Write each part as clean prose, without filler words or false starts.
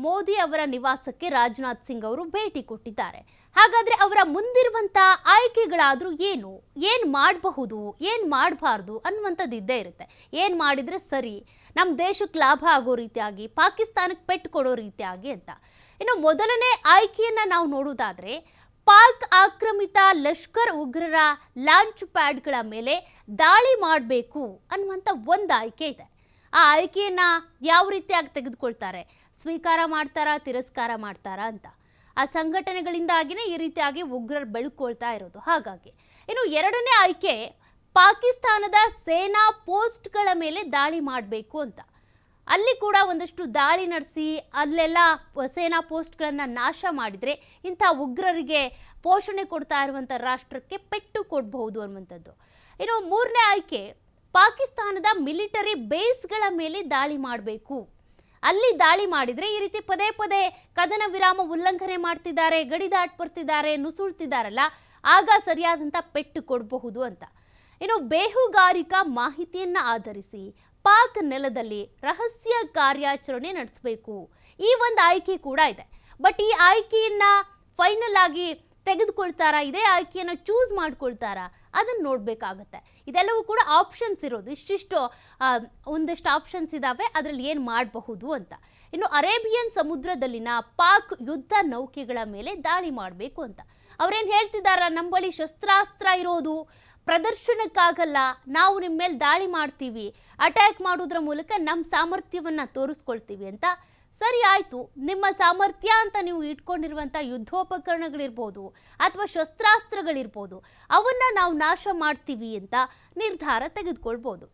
ಮೋದಿ ಅವರ ನಿವಾಸಕ್ಕೆ ರಾಜನಾಥ್ ಸಿಂಗ್ ಅವರು ಭೇಟಿ ಕೊಟ್ಟಿದ್ದಾರೆ. ಹಾಗಾದ್ರೆ ಅವರ ಮುಂದಿರುವಂತ ಆಯ್ಕೆಗಳಾದ್ರೂ ಏನ್ ಮಾಡಬಹುದು, ಏನ್ ಮಾಡಬಾರದು ಅನ್ನುವಂಥದ್ದು ಇದ್ದೇ ಇರುತ್ತೆ. ಏನ್ ಮಾಡಿದ್ರೆ ಸರಿ, ನಮ್ಮ ದೇಶಕ್ಕೆ ಲಾಭ ಆಗೋ ರೀತಿಯಾಗಿ, ಪಾಕಿಸ್ತಾನಕ್ಕೆ ಪೆಟ್ಟು ಕೊಡೋ ರೀತಿಯಾಗಿ ಅಂತ. ಇನ್ನು ಮೊದಲನೇ ಆಯ್ಕೆಯನ್ನ ನಾವು ನೋಡೋದಾದ್ರೆ, ಪಾಕ್ ಆಕ್ರಮಿತ ಲಷ್ಕರ್ ಉಗ್ರರ ಲಾಂಚ್ ಪ್ಯಾಡ್ಗಳ ಮೇಲೆ ದಾಳಿ ಮಾಡಬೇಕು ಅನ್ನುವಂಥ ಒಂದು ಆಯ್ಕೆ ಇದೆ. ಆ ಆಯ್ಕೆಯನ್ನ ಯಾವ ರೀತಿಯಾಗಿ ತೆಗೆದುಕೊಳ್ತಾರೆ, ಸ್ವೀಕಾರ ಮಾಡ್ತಾರಾ, ತಿರಸ್ಕಾರ ಮಾಡ್ತಾರಾ ಅಂತ. ಆ ಸಂಘಟನೆಗಳಿಂದಾಗಿನೇ ಈ ರೀತಿಯಾಗಿ ಉಗ್ರರು ಬೆಳ್ಕೊಳ್ತಾ ಇರೋದು. ಹಾಗಾಗಿ ಇನ್ನು ಎರಡನೇ ಆಯ್ಕೆ, ಪಾಕಿಸ್ತಾನದ ಸೇನಾ ಪೋಸ್ಟ್ಗಳ ಮೇಲೆ ದಾಳಿ ಮಾಡಬೇಕು ಅಂತ. ಅಲ್ಲಿ ಕೂಡ ಒಂದಷ್ಟು ದಾಳಿ ನಡೆಸಿ ಅಲ್ಲೆಲ್ಲ ಸೇನಾ ಪೋಸ್ಟ್ಗಳನ್ನು ನಾಶ ಮಾಡಿದರೆ ಇಂಥ ಉಗ್ರರಿಗೆ ಪೋಷಣೆ ಕೊಡ್ತಾ ಇರುವಂಥ ರಾಷ್ಟ್ರಕ್ಕೆ ಪೆಟ್ಟು ಕೊಡಬಹುದು ಅನ್ನುವಂಥದ್ದು. ಇನ್ನು ಮೂರನೇ ಆಯ್ಕೆ, ಪಾಕಿಸ್ತಾನದ ಮಿಲಿಟರಿ ಬೇಸ್ಗಳ ಮೇಲೆ ದಾಳಿ ಮಾಡಬೇಕು. ಅಲ್ಲಿ ದಾಳಿ ಮಾಡಿದರೆ ಈ ರೀತಿ ಪದೇ ಪದೇ ಕದನ ವಿರಾಮ ಉಲ್ಲಂಘನೆ ಮಾಡ್ತಿದ್ದಾರೆ, ಗಡಿ ದಾಟ್ ಬರ್ತಿದ್ದಾರೆ, ನುಸುಳ್ತಿದ್ದಾರಲ್ಲ, ಆಗ ಸರಿಯಾದಂಥ ಪೆಟ್ಟು ಕೊಡಬಹುದು ಅಂತ. ಇನ್ನು ಬೇಹುಗಾರಿಕಾ ಮಾಹಿತಿಯನ್ನು ಆಧರಿಸಿ ಪಾಕ್ ನೆಲದಲ್ಲಿ ರಹಸ್ಯ ಕಾರ್ಯಾಚರಣೆ ನಡೆಸಬೇಕು. ಈ ಒಂದು ಆಯ್ಕೆ ಕೂಡ ಇದೆ. ಬಟ್ ಈ ಆಯ್ಕೆಯನ್ನ ಫೈನಲ್ ಆಗಿ ತೆಗೆದುಕೊಳ್ತಾರಾ, ಇದೇ ಆಯ್ಕೆಯನ್ನು ಚೂಸ್ ಮಾಡ್ಕೊಳ್ತಾರಾ, ಅದನ್ನು ನೋಡಬೇಕಾಗತ್ತೆ. ಇದೆಲ್ಲವೂ ಕೂಡ ಆಪ್ಷನ್ಸ್ ಇರೋದು. ಒಂದಷ್ಟು ಆಪ್ಷನ್ಸ್ ಇದ್ದಾವೆ, ಅದರಲ್ಲಿ ಏನು ಮಾಡಬಹುದು ಅಂತ. ಇನ್ನು ಅರೇಬಿಯನ್ ಸಮುದ್ರದಲ್ಲಿನ ಪಾಕ್ ಯುದ್ಧ ನೌಕೆಗಳ ಮೇಲೆ ದಾಳಿ ಮಾಡಬೇಕು ಅಂತ ಅವ್ರೇನು ಹೇಳ್ತಿದಾರ, ನಮ್ಮ ಬಳಿ ಶಸ್ತ್ರಾಸ್ತ್ರ ಇರೋದು ಪ್ರದರ್ಶನಕ್ಕಾಗಲ್ಲ, ನಾವು ನಿಮ್ಮ ಮೇಲೆ ದಾಳಿ ಮಾಡ್ತೀವಿ, ಅಟ್ಯಾಕ್ ಮಾಡೋದ್ರ ಮೂಲಕ ನಮ್ಮ ಸಾಮರ್ಥ್ಯವನ್ನು ತೋರಿಸ್ಕೊಳ್ತೀವಿ ಅಂತ. ಸರಿ ಆಯಿತು, ನಿಮ್ಮ ಸಾಮರ್ಥ್ಯ ಅಂತ ನೀವು ಇಟ್ಕೊಂಡಿರುವಂಥ ಯುದ್ಧೋಪಕರಣಗಳಿರ್ಬೋದು ಅಥವಾ ಶಸ್ತ್ರಾಸ್ತ್ರಗಳಿರ್ಬೋದು, ಅವನ್ನ ನಾವು ನಾಶ ಮಾಡ್ತೀವಿ ಅಂತ ನಿರ್ಧಾರ ತೆಗೆದುಕೊಳ್ಬೋದು.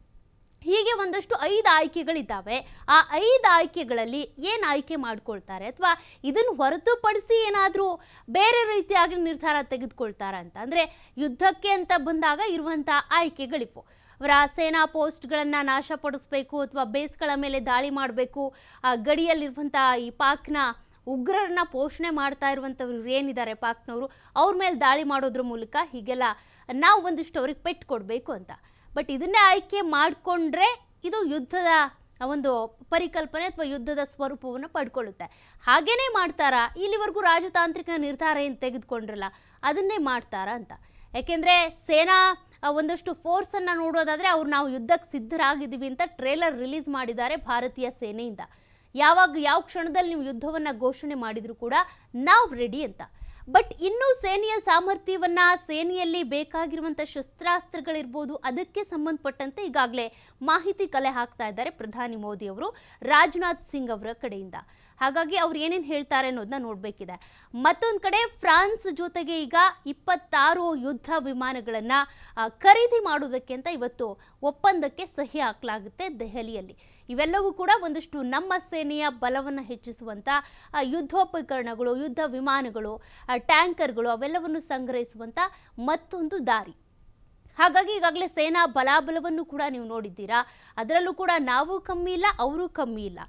ಹೀಗೆ ಒಂದಷ್ಟು 5 ಆಯ್ಕೆಗಳಿದ್ದಾವೆ. ಆ 5 ಆಯ್ಕೆಗಳಲ್ಲಿ ಏನು ಆಯ್ಕೆ ಮಾಡ್ಕೊಳ್ತಾರೆ, ಅಥವಾ ಇದನ್ನು ಹೊರತುಪಡಿಸಿ ಏನಾದರೂ ಬೇರೆ ರೀತಿಯಾಗಿ ನಿರ್ಧಾರ ತೆಗೆದುಕೊಳ್ತಾರ ಅಂತ ಅಂದರೆ, ಯುದ್ಧಕ್ಕೆ ಅಂತ ಬಂದಾಗ ಇರುವಂಥ ಆಯ್ಕೆಗಳಿವು. ಅವರ ಸೇನಾ ಪೋಸ್ಟ್ಗಳನ್ನು ನಾಶಪಡಿಸಬೇಕು ಅಥವಾ ಬೇಸ್ಗಳ ಮೇಲೆ ದಾಳಿ ಮಾಡಬೇಕು, ಗಡಿಯಲ್ಲಿರುವಂಥ ಈ ಪಾಕ್ನ ಉಗ್ರರನ್ನ ಪೋಷಣೆ ಮಾಡ್ತಾ ಇರುವಂಥವ್ರು ಏನಿದ್ದಾರೆ ಪಾಕ್ನವರು, ಅವ್ರ ಮೇಲೆ ದಾಳಿ ಮಾಡೋದ್ರ ಮೂಲಕ ಹೀಗೆಲ್ಲ ನಾವು ಒಂದಿಷ್ಟು ಅವ್ರಿಗೆ ಪೆಟ್ಟು ಕೊಡಬೇಕು ಅಂತ. ಬಟ್ ಇದನ್ನೇ ಆಯ್ಕೆ ಮಾಡಿಕೊಂಡ್ರೆ ಇದು ಯುದ್ಧದ ಒಂದು ಪರಿಕಲ್ಪನೆ ಅಥವಾ ಯುದ್ಧದ ಸ್ವರೂಪವನ್ನು ಪಡ್ಕೊಳ್ಳುತ್ತೆ. ಹಾಗೇನೇ ಮಾಡ್ತಾರಾ, ಇಲ್ಲಿವರೆಗೂ ರಾಜತಾಂತ್ರಿಕ ನಿರ್ಧಾರ ಏನು ತೆಗೆದುಕೊಂಡ್ರಲ್ಲ ಅದನ್ನೇ ಮಾಡ್ತಾರಾ ಅಂತ. ಯಾಕೆಂದರೆ ಸೇನಾ ಒಂದಷ್ಟು ಫೋರ್ಸನ್ನು ನೋಡೋದಾದರೆ ಅವ್ರು ನಾವು ಯುದ್ಧಕ್ಕೆ ಸಿದ್ಧರಾಗಿದ್ದೀವಿ ಅಂತ ಟ್ರೇಲರ್ ರಿಲೀಸ್ ಮಾಡಿದ್ದಾರೆ ಭಾರತೀಯ ಸೇನೆಯಿಂದ. ಯಾವ ಕ್ಷಣದಲ್ಲಿ ನೀವು ಯುದ್ಧವನ್ನು ಘೋಷಣೆ ಮಾಡಿದರೂ ಕೂಡ ನಾವು ರೆಡಿ ಅಂತ. ಬಟ್ ಇನ್ನೂ ಸೇನೆಯ ಸಾಮರ್ಥ್ಯವನ್ನ, ಸೇನೆಯಲ್ಲಿ ಬೇಕಾಗಿರುವಂಥ ಶಸ್ತ್ರಾಸ್ತ್ರಗಳಿರ್ಬೋದು, ಅದಕ್ಕೆ ಸಂಬಂಧಪಟ್ಟಂತೆ ಈಗಾಗಲೇ ಮಾಹಿತಿ ಕಲೆ ಹಾಕ್ತಾ ಇದ್ದಾರೆ ಪ್ರಧಾನಿ ಮೋದಿ ಅವರು ರಾಜನಾಥ್ ಸಿಂಗ್ ಅವರ ಕಡೆಯಿಂದ. ಹಾಗಾಗಿ ಅವ್ರು ಏನೇನು ಹೇಳ್ತಾರೆ ಅನ್ನೋದನ್ನ ನೋಡಬೇಕಿದೆ. ಮತ್ತೊಂದು ಕಡೆ ಫ್ರಾನ್ಸ್ ಜೊತೆಗೆ ಈಗ 26 ಯುದ್ಧ ವಿಮಾನಗಳನ್ನು ಖರೀದಿ ಮಾಡೋದಕ್ಕೆ ಅಂತ ಇವತ್ತು ಒಪ್ಪಂದಕ್ಕೆ ಸಹಿ ಹಾಕಲಾಗುತ್ತೆ ದೆಹಲಿಯಲ್ಲಿ. ಇವೆಲ್ಲವೂ ಕೂಡ ಒಂದಷ್ಟು ನಮ್ಮ ಸೇನೆಯ ಬಲವನ್ನು ಹೆಚ್ಚಿಸುವಂಥ ಯುದ್ಧೋಪಕರಣಗಳು, ಯುದ್ಧ ವಿಮಾನಗಳು, ಟ್ಯಾಂಕರ್ಗಳು ಅವೆಲ್ಲವನ್ನು ಸಂಗ್ರಹಿಸುವಂಥ ಮತ್ತೊಂದು ದಾರಿ. ಹಾಗಾಗಿ ಈಗಾಗಲೇ ಸೇನಾ ಬಲಾಬಲವನ್ನು ಕೂಡ ನೀವು ನೋಡಿದ್ದೀರಾ. ಅದರಲ್ಲೂ ಕೂಡ ನಾವು ಕಮ್ಮಿ ಇಲ್ಲ, ಅವರು ಕಮ್ಮಿ ಇಲ್ಲ.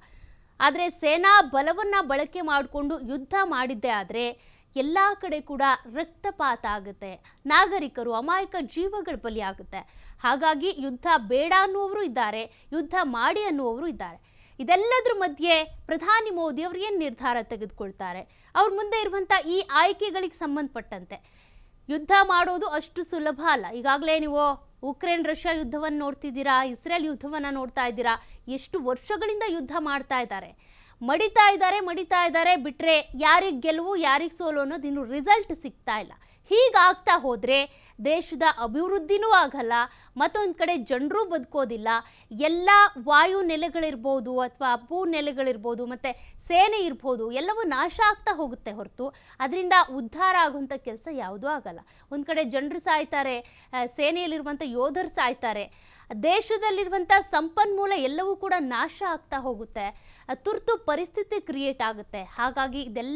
ಆದರೆ ಸೇನಾ ಬಲವನ್ನು ಬಳಕೆ ಮಾಡಿಕೊಂಡು ಯುದ್ಧ ಮಾಡಿದ್ದೇ ಆದರೆ ಎಲ್ಲ ಕಡೆ ಕೂಡ ರಕ್ತಪಾತ ಆಗುತ್ತೆ, ನಾಗರಿಕರು, ಅಮಾಯಕ ಜೀವಗಳ ಬಲಿಯಾಗುತ್ತೆ. ಹಾಗಾಗಿ ಯುದ್ಧ ಬೇಡ ಅನ್ನುವರು ಇದ್ದಾರೆ, ಯುದ್ಧ ಮಾಡಿ ಅನ್ನುವರು ಇದ್ದಾರೆ. ಇದೆಲ್ಲದರ ಮಧ್ಯೆ ಪ್ರಧಾನಿ ಮೋದಿ ಅವರು ಏನು ನಿರ್ಧಾರ ತೆಗೆದುಕೊಳ್ತಾರೆ, ಅವ್ರ ಮುಂದೆ ಇರುವಂಥ ಈ ಆಯ್ಕೆಗಳಿಗೆ ಸಂಬಂಧಪಟ್ಟಂತೆ ಯುದ್ಧ ಮಾಡೋದು ಅಷ್ಟು ಸುಲಭ ಅಲ್ಲ. ಈಗಾಗಲೇ ನೀವು ಉಕ್ರೇನ್ ರಷ್ಯಾ ಯುದ್ಧವನ್ನು ನೋಡ್ತಿದ್ದೀರಾ, ಇಸ್ರೇಲ್ ಯುದ್ಧವನ್ನು ನೋಡ್ತಾ ಇದ್ದೀರಾ. ಎಷ್ಟು ವರ್ಷಗಳಿಂದ ಯುದ್ಧ ಮಾಡ್ತಾ ಇದ್ದಾರೆ, ಮಡಿತಾ ಇದ್ದಾರೆ ಬಿಟ್ಟರೆ ಯಾರಿಗೆ ಗೆಲುವು ಯಾರಿಗೆ ಸೋಲು ಅನ್ನೋದು ಇನ್ನು ರಿಸಲ್ಟ್ ಸಿಗ್ತಾ ಇಲ್ಲ. ಹೀಗಾಗ್ತಾ ಹೋದರೆ ದೇಶದ ಅಭಿವೃದ್ಧಿನೂ ಆಗಲ್ಲ, ಮತ್ತೊಂದು ಕಡೆ ಜನರೂ ಬದುಕೋದಿಲ್ಲ. ಎಲ್ಲ ವಾಯು ನೆಲೆಗಳಿರ್ಬೋದು ಅಥವಾ ಭೂ ನೆಲೆಗಳಿರ್ಬೋದು ಮತ್ತು ಸೇನೆ ಇರ್ಬೋದು, ಎಲ್ಲವೂ ನಾಶ ಆಗ್ತಾ ಹೋಗುತ್ತೆ ಹೊರತು ಅದರಿಂದ ಉದ್ಧಾರ ಆಗುವಂಥ ಕೆಲಸ ಯಾವುದೂ ಆಗಲ್ಲ. ಒಂದು ಕಡೆ ಜನರು ಸಾಯ್ತಾರೆ, ಸೇನೆಯಲ್ಲಿರುವಂಥ ಯೋಧರು ಸಾಯ್ತಾರೆ, ದೇಶದಲ್ಲಿರುವಂಥ ಸಂಪನ್ಮೂಲ ಎಲ್ಲವೂ ಕೂಡ ನಾಶ ಆಗ್ತಾ ಹೋಗುತ್ತೆ, ತುರ್ತು ಪರಿಸ್ಥಿತಿ ಕ್ರಿಯೇಟ್ ಆಗುತ್ತೆ. ಹಾಗಾಗಿ ಇದೆಲ್ಲ